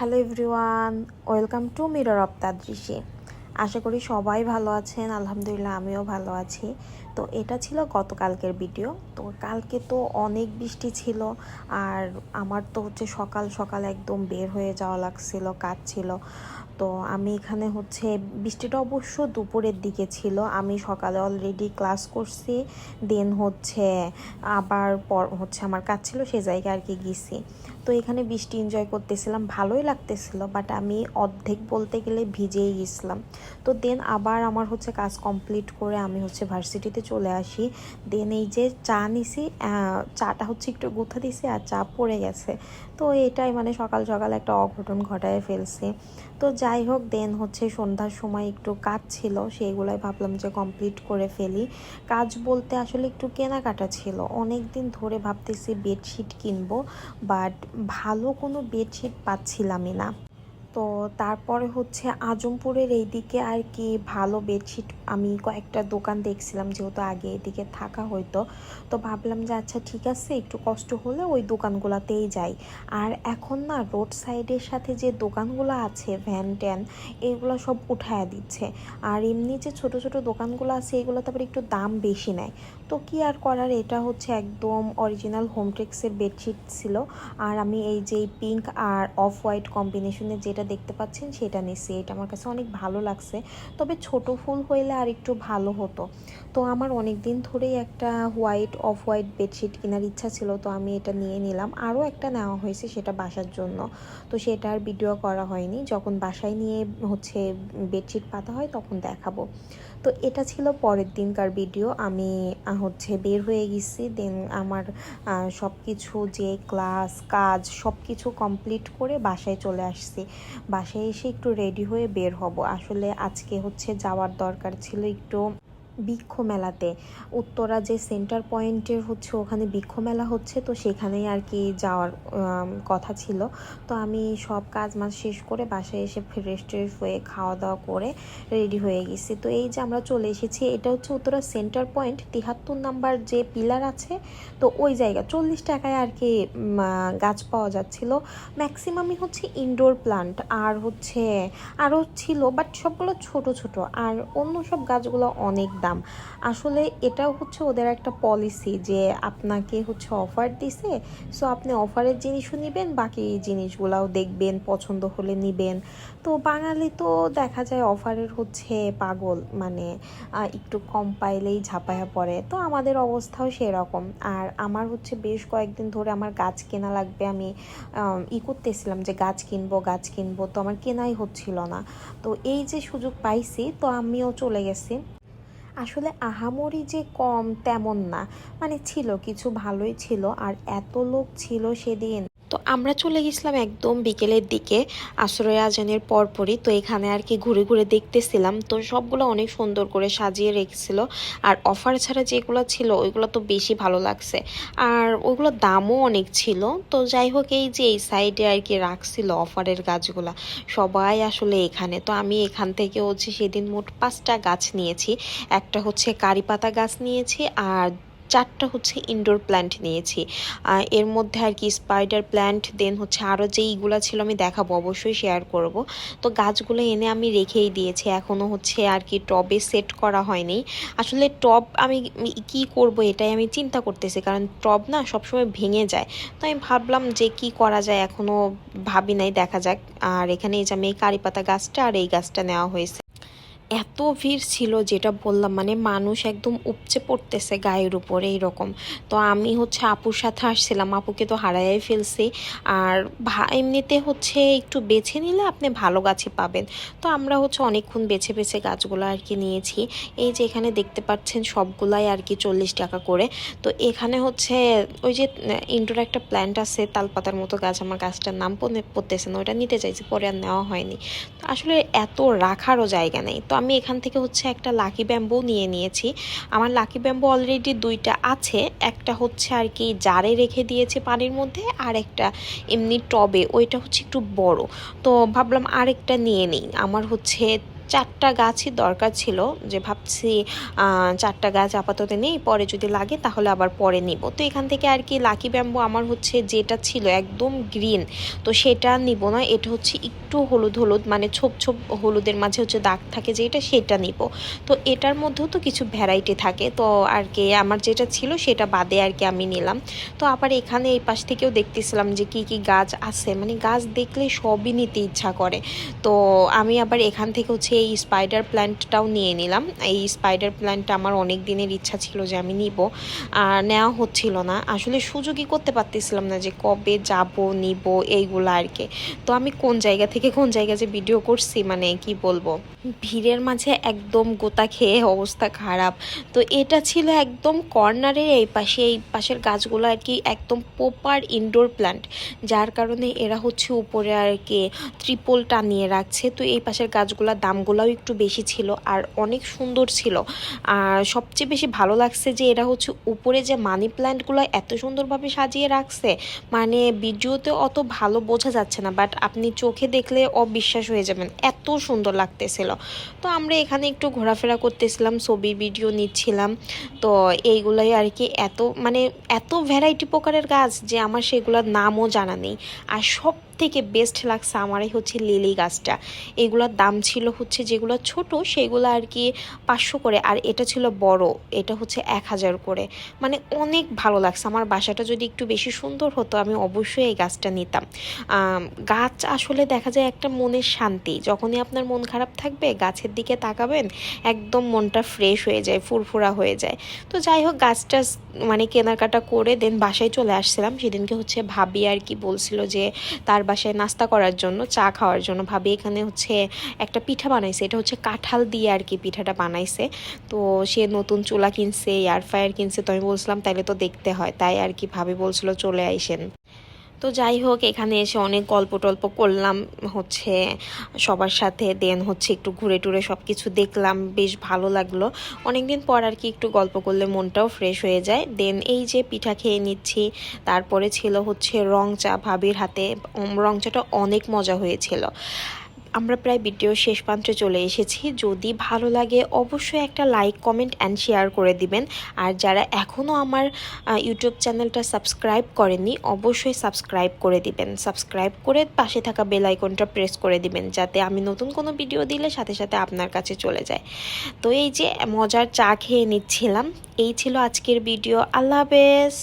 Hello everyone, welcome to mirror of তাদৃশে। আশা করি সবাই ভালো আছেন। আলহামদুলিল্লাহ আমিও ভালো আছি। তো এটা ছিল গতকালকের ভিডিও। তো কালকে তো অনেক বৃষ্টি ছিল, আর আমার তো সকাল সকাল একদম বের হয়ে যাওয়া লাগছিল, কাজ ছিল। তো আমি এখানে বৃষ্টিটা অবশ্য দুপুরের দিকে ছিল। আমি সকালে অলরেডি ক্লাস করছি, দেন আবার আমার কাজ ছিল, সে জায়গায় আর কি গেছি। তো এখানে বৃষ্টি এনজয় করতেছিলাম, ভালোই লাগতেছিল, বাট আমি অর্ধেক বলতে গেলে ভিজেই গেছিলাম। তো দেন আবার আমার কাজ কমপ্লিট করে আমি ভার্সিটিতে চলে আসি। দেন এই যে চা নিছি, চাটা একটু গুথা দিছি আর চা পড়ে গেছে। তো এটাই সকাল সকাল একটা অঘটন ঘটায় ফেলছি। তো যাই হোক, দেন সন্ধ্যার সময় একটু কাজ ছিল, সেইগুলাই ভাবলাম যে কমপ্লিট করে ফেলি। কাজ বলতে আসলে একটু কেনাকাটা ছিল, অনেক দিন ধরে ভাবতেছি বেডশিট কিনবো, বাট ভালো কোনো বেডশিট পাচ্ছিলামই না। তো তারপরে আজমপুরের এইদিকে আর কি ভালো বেডশিট আমি কয়েকটা দোকান দেখছিলাম, যেহেতু আগে এদিকে থাকা হইতো। তো ভাবলাম যে আচ্ছা ঠিক আছে, একটু কষ্ট হলে ওই দোকানগুলোতেই যাই। আর এখন না রোড সাইডের সাথে যে দোকানগুলো আছে, ভ্যান ট্যান, এইগুলো সব উঠায়া দিচ্ছে। আর এমনি যে ছোট ছোট দোকানগুলো আছে, এগুলো তারপরে একটু দাম বেশি নেয়। তো কি আর করার, এটা একদম অরিজিনাল হোমটেক্সের বেডশিট ছিল। আর আমি এই যে পিঙ্ক আর অফ হোয়াইট কম্বিনেশনে যেটা দেখতে পাচ্ছেন সেটা নিচ্ছি। এটা আমার কাছে অনেক ভালো লাগছে, তবে ছোট ফুল হইলে আর একটু ভালো হতো। তো আমার অনেক দিন ধরেই একটা অফ হোয়াইট বেডশিট কেনার ইচ্ছা ছিল, তো আমি এটা নিয়ে নিলাম। আরও একটা নেওয়া হয়েছে, সেটা বাসার জন্য। তো সেটা আর ভিডিও করা হয়নি, যখন বাসায় নিয়ে বেডশিট পাতা হয় তখন দেখাবো। তো এটা ছিল পরের দিনকার ভিডিও। আমি বের হয়ে গেছি, দেন আমার সব কিছু যে ক্লাস কাজ সব কিছু কমপ্লিট করে বাসায় চলে আসছি। বাসায় এসে একটু রেডি হয়ে বের হব। আসলে আজকে যাওয়ার দরকার ছিল একটু বৃক্ষ মেলাতে। উত্তরা যে সেন্টার পয়েন্টের ওখানে বৃক্ষ মেলা হচ্ছে, তো সেখানেই আর কি যাওয়ার কথা ছিল। তো আমি সব কাজ শেষ করে বাসায় এসে ফ্রেশ ট্রেশ হয়ে খাওয়া দাওয়া করে রেডি হয়ে গেছি। তো এই যে আমরা চলে এসেছি, এটা উত্তরা সেন্টার পয়েন্ট 73 নাম্বার যে পিলার আছে, তো ওই জায়গা 40 টাকায় আর কি গাছ পাওয়া যাচ্ছিল। ম্যাক্সিমামই ইনডোর প্লান্ট, আর আরও ছিল, বাট সবগুলো ছোট ছোট, আর অন্য সব গাছগুলো অনেক দাম। আসলে এটাও ওদের একটা পলিসি যে আপনাকে অফার দিছে, সো আপনি অফারের জিনিসও নেবেন, বাকি জিনিসগুলাও দেখবেন, পছন্দ হলে নেবেন। তো বাঙালি তো দেখা যায় অফারের পাগল, একটু কম পাইলেই ঝাঁপায়া পড়ে। তো আমাদের অবস্থাও সেরকম। আর আমার বেশ কয়েকদিন ধরে আমার গাছ কেনা লাগবে, আমি করতেছিলাম যে গাছ কিনবো, তো আমার কেনাই হচ্ছিল না। তো এই যে সুযোগ পাইছি, তো আমিও চলে গেছি। আসলে আহামরি যে কম তেমন না, ছিল কিছু ভালোই ছিল, আর এত লোক ছিল সেদিন। তো আমরা চলে গেছিলাম একদম বিকেলের দিকে, আসরের আজানের পরপরই। তো এখানে আর কি ঘুরে ঘুরে দেখতেছিলাম, তো সবগুলো অনেক সুন্দর করে সাজিয়ে রেখেছিল। আর অফার ছাড়া যেগুলো ছিল ওইগুলো তো বেশি ভালো লাগছে, আর ওইগুলো দামও অনেক ছিল। তো যাই হোক, এই যে এই সাইডে আর কি রাখছিল অফারের গাছগুলা, সবাই আসলে এখানে। তো আমি এখান থেকে সেদিন মোট 5টা গাছ নিয়েছি। একটা কারি পাতা গাছ নিয়েছি, আর 4টা ইনডোর প্ল্যান্ট নিয়েছি। এর মধ্যে আর কি স্পাইডার প্ল্যান্ট, দেন আরও যেইগুলো ছিল আমি দেখাবো, অবশ্যই শেয়ার করব। তো গাছগুলো এনে আমি রেখেই দিয়েছি, এখনও আর কি টবে সেট করা হয়নি। আসলে টব আমি কি করব এটাই আমি চিন্তা করতেছি, কারণ টব না সবসময় ভেঙে যায়। তো আমি ভাবলাম যে কি করা যায়, এখনও ভাবি নাই, দেখা যাক। আর এখানে এই যে আমি এই কারি পাতা গাছটা আর এই গাছটা নেওয়া হয়েছে। এত ভিড় ছিল, যেটা বললাম, মানুষ একদম উপচে পড়তেছে গায়ের উপরে এইরকম। তো আমি আপুর সাথে আসছিলাম, আপুকে তো হারাই ফেলছি। আর এমনিতে একটু বেছে নিলে আপনি ভালো গাছই পাবেন। তো আমরা অনেকক্ষণ বেছে বেছে গাছগুলো আর কি নিয়েছি। এই যে এখানে দেখতে পাচ্ছেন সবগুলাই আর কি 40 টাকা করে। তো এখানে ওই যে ইনডোর একটা প্ল্যান্ট আছে তালপাতার মতো গাছ, আমার গাছটার নাম পড়তেছে না, ওটা নিতে চাইছি, পরে আর নেওয়া হয়নি। তো আসলে এত রাখারও জায়গা নেই। তো আমি এখান থেকে একটা লাকি ব্যাম্বু নিয়ে নিয়েছি। আমার লাকি ব্যাম্বু অলরেডি 2টা আছে, একটা আর কি জারে রেখে দিয়েছে পানির মধ্যে, আর একটা এমনি টবে, ওইটা একটু বড়। তো ভাবলাম আরেকটা নিয়ে নিই। আমার 4টা গাছই দরকার ছিল, যে ভাবছি 4টা গাছ আপাতত নেই, পরে যদি লাগে তাহলে আবার পরে নিব। তো এখান থেকে আর কি লাকি ব্যাম্বু আমার হচ্ছে যেটা ছিল একদম গ্রিন, তো সেটা নিব না, এটা হচ্ছে একটু হলুদ হলুদ, মানে ছোপ ছোপ হলুদের মাঝে হচ্ছে দাগ থাকে যেটা, সেটা নিব। তো এটার মধ্যেও তো কিছু ভ্যারাইটি থাকে, তো আর কি আমার যেটা ছিল সেটা বাদে আর কি আমি নিলাম। তো আবার এখানে এই পাশ থেকেও দেখতেছিলাম যে কি কি গাছ আছে, মানে গাছ দেখলে সবই নিতে ইচ্ছা করে। তো আমি আবার এখান থেকে হচ্ছে এই স্পাইডার প্ল্যান্টটাও নিয়ে নিলাম। এই স্পাইডার প্ল্যান্টটা আমার অনেক দিনের ইচ্ছা ছিল যে আমি নিব, আর নেওয়া হচ্ছিল না, আসলে সুযোগই করতে পারতেছিলাম না যে কবে যাব নিব এইগুলো আর কি। তো আমি কোন জায়গা থেকে কোন জায়গা যে ভিডিও করছি, মানে কি বলবো, ভিড়ের মাঝে একদম গোতা খেয়ে অবস্থা খারাপ। তো এটা ছিল একদম কর্নারের এই পাশের গাছগুলো আর কি একদম প্রপার ইনডোর প্ল্যান্ট, যার কারণে এরা হচ্ছে উপরে আর কি ত্রিপল টানিয়ে রাখছে। তো এই পাশের গাছগুলোর দামগুলোও একটু বেশি ছিল আর অনেক সুন্দর ছিল। আর সবচেয়ে বেশি ভালো লাগছে যে এরা হচ্ছে উপরে যে মানি প্ল্যান্টগুলো এত সুন্দরভাবে সাজিয়ে রাখছে, মানে ভিডিওতে অত ভালো বোঝা যাচ্ছে না, বাট আপনি চোখে দেখলে অবিশ্বাস হয়ে যাবেন, এত সুন্দর লাগতেছিল। তো আমরা এখানে একটু ঘোরাফেরা করতেছিলাম, ছবি ভিডিও নিচ্ছিলাম। তো এইগুলাই আর কি, মানে এত ভ্যারাইটি প্রকারের গাছ যে আমার সেগুলোর নামও জানা নেই। আর সব থেকে বেস্ট লাগছে আমারই হচ্ছে লিলি গাছটা। এগুলোর দাম ছিল হচ্ছে যেগুলো ছোট সেগুলো আর কি 500 করে, আর এটা ছিল বড়, এটা হচ্ছে 1000 করে। মানে অনেক ভালো লাগছে। আমার বাসাটা যদি একটু বেশি সুন্দর হতো আমি অবশ্যই এই গাছটা নিতাম। গাছ আসলে দেখা যায় একটা মনের শান্তি, যখনই আপনার মন খারাপ থাকবে গাছের দিকে তাকাবেন একদম মনটা ফ্রেশ হয়ে যায়, ফুরফুরা হয়ে যায়। তো যাই হোক, গাছটা মানে কেনাকাটা করে দেন বাসায় চলে আসছিলাম। সেদিনকে হচ্ছে ভাবি আর কি বলছিল যে তার বাসায় নাস্তা করার জন্য, চা খাওয়ার জন্য, ভাবি এখানে হচ্ছে একটা পিঠা বানাইছে, এটা হচ্ছে কাঁঠাল দিয়ে আর কি পিঠাটা বানাইছে। তো সে নতুন চুলা কিনছে, এয়ার ফ্রায়ার কিনছে, তো আমি বলছিলাম তাইলে তো দেখতে হয়, তাই আর কি ভাবি বলছিল চলে আইসেন। তো যাই হোক, এখানে এসে অনেক গল্প টল্প করলাম হচ্ছে সবার সাথে, দেন হচ্ছে একটু ঘুরে টুরে সব কিছু দেখলাম, বেশ ভালো লাগলো। অনেকদিন পর আর কি একটু গল্প করলে মনটাও ফ্রেশ হয়ে যায়। দেন এই যে পিঠা খেয়ে নিচ্ছি, তারপরে ছিল হচ্ছে রং চা ভাবির হাতে। রং চাটা অনেক মজা হয়েছিল। আমরা প্রায় ভিডিও শেষ প্রান্তে চলে এসেছি। যদি ভালো লাগে অবশ্যই একটা লাইক, কমেন্ট অ্যান্ড শেয়ার করে দিবেন। আর যারা এখনও আমার ইউটিউব চ্যানেলটা সাবস্ক্রাইব করেননি অবশ্যই সাবস্ক্রাইব করে দিবেন। সাবস্ক্রাইব করে পাশে থাকা বেল আইকনটা প্রেস করে দিবেন, যাতে আমি নতুন কোনো ভিডিও দিলে সাথে সাথে আপনার কাছে চলে যায়। তো এই যে মজার চা খেয়ে নিচ্ছিলাম। এই ছিল আজকের ভিডিও। আল্লাহ হাফেজ।